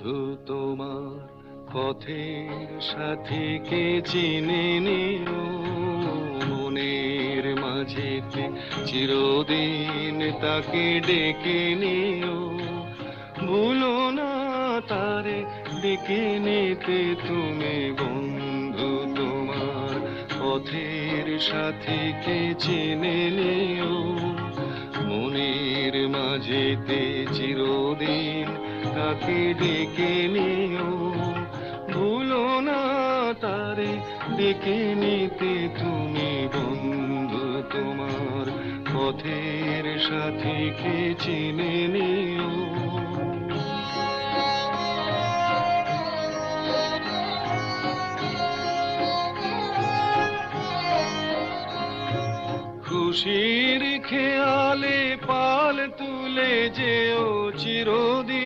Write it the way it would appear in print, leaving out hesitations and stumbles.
বন্ধু তোমার পথের সাথীকে চিনে নিও, মনের মাঝেতে চিরদিন তাকে ডেকে নিও। ভুলো না তারে ডেকে নিতে তুমি, বন্ধু তোমার পথের সাথীকে চিনে নিও, মনের মাঝেতে চিরদিন তাকে ডেকে নিও। ভুলো না তারে ডেকে নিতে তুমি, বন্ধু তোমার পথের সাথীকে চিনে নিও। খুশির খেয়ালে পাল তুলে যেও চিরদিন।